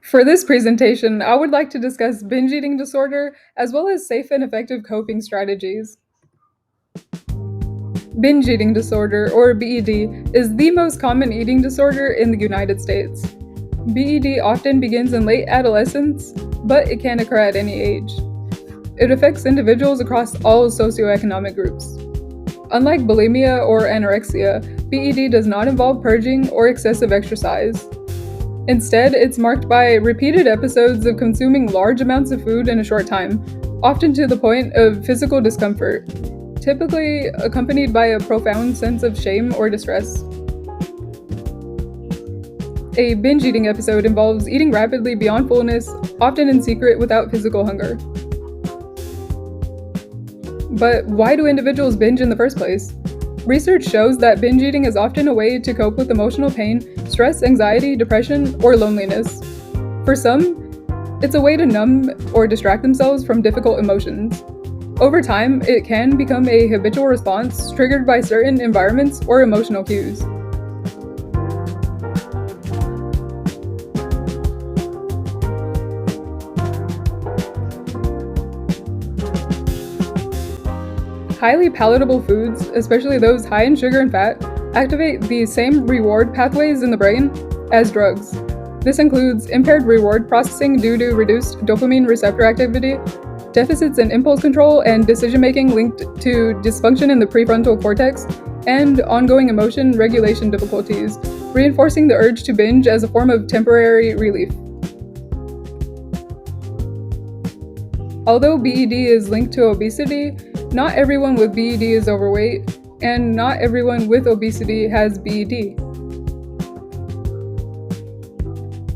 For this presentation, I would like to discuss binge eating disorder as well as safe and effective coping strategies. Binge eating disorder, or BED, is the most common eating disorder in the United States. BED often begins in late adolescence, but it can occur at any age. It affects individuals across all socioeconomic groups. Unlike bulimia or anorexia, BED does not involve purging or excessive exercise. Instead, it's marked by repeated episodes of consuming large amounts of food in a short time, often to the point of physical discomfort, typically accompanied by a profound sense of shame or distress. A binge eating episode involves eating rapidly beyond fullness, often in secret without physical hunger. But why do individuals binge in the first place? Research shows that binge eating is often a way to cope with emotional pain, stress, anxiety, depression, or loneliness. For some, it's a way to numb or distract themselves from difficult emotions. Over time, it can become a habitual response triggered by certain environments or emotional cues. Highly palatable foods, especially those high in sugar and fat, activate the same reward pathways in the brain as drugs. This includes impaired reward processing due to reduced dopamine receptor activity, deficits in impulse control and decision-making linked to dysfunction in the prefrontal cortex, and ongoing emotion regulation difficulties, reinforcing the urge to binge as a form of temporary relief. Although BED is linked to obesity, not everyone with BED is overweight, and not everyone with obesity has BED.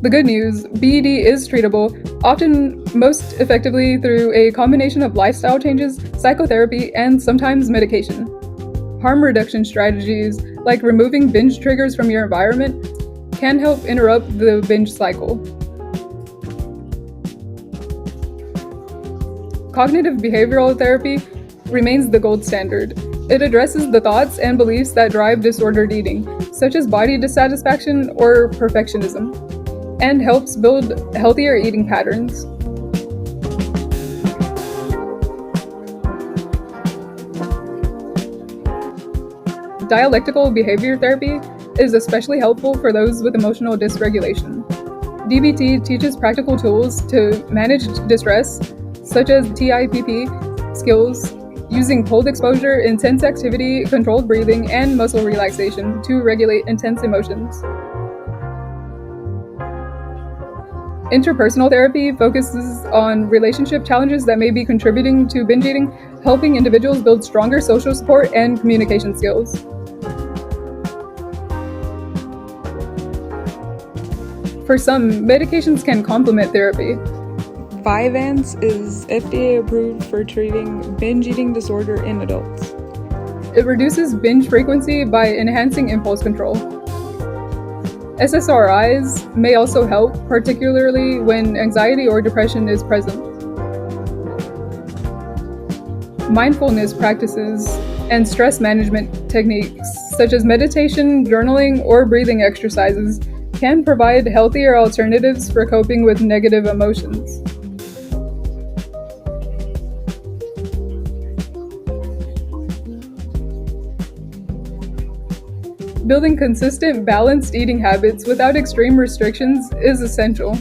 The good news, BED is treatable, often most effectively through a combination of lifestyle changes, psychotherapy, and sometimes medication. Harm reduction strategies, like removing binge triggers from your environment, can help interrupt the binge cycle. Cognitive behavioral therapy remains the gold standard. It addresses the thoughts and beliefs that drive disordered eating, such as body dissatisfaction or perfectionism, and helps build healthier eating patterns. Dialectical behavior therapy is especially helpful for those with emotional dysregulation. DBT teaches practical tools to manage distress, such as TIPP skills, using cold exposure, intense activity, controlled breathing, and muscle relaxation to regulate intense emotions. Interpersonal therapy focuses on relationship challenges that may be contributing to binge eating, helping individuals build stronger social support and communication skills. For some, medications can complement therapy. Vyvanse is FDA approved for treating binge eating disorder in adults. It reduces binge frequency by enhancing impulse control. SSRIs may also help, particularly when anxiety or depression is present. Mindfulness practices and stress management techniques, such as meditation, journaling, or breathing exercises, can provide healthier alternatives for coping with negative emotions. Building consistent, balanced eating habits without extreme restrictions is essential.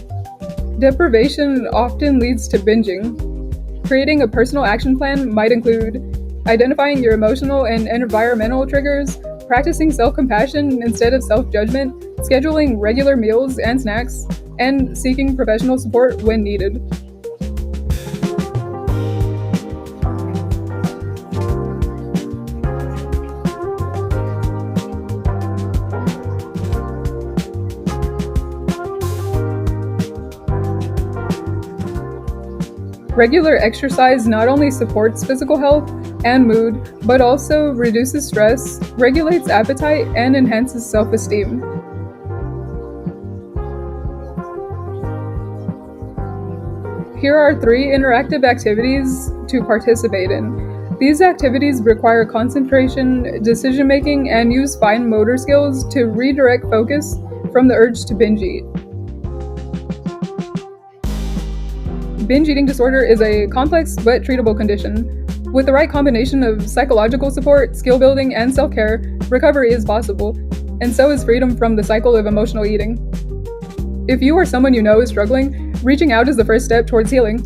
Deprivation often leads to binging. Creating a personal action plan might include identifying your emotional and environmental triggers, practicing self-compassion instead of self-judgment, scheduling regular meals and snacks, and seeking professional support when needed. Regular exercise not only supports physical health and mood, but also reduces stress, regulates appetite, and enhances self-esteem. Here are 3 interactive activities to participate in. These activities require concentration, decision-making, and use fine motor skills to redirect focus from the urge to binge eat. Binge eating disorder is a complex but treatable condition. With the right combination of psychological support, skill building, and self-care, recovery is possible, and so is freedom from the cycle of emotional eating. If you or someone you know is struggling, reaching out is the first step towards healing.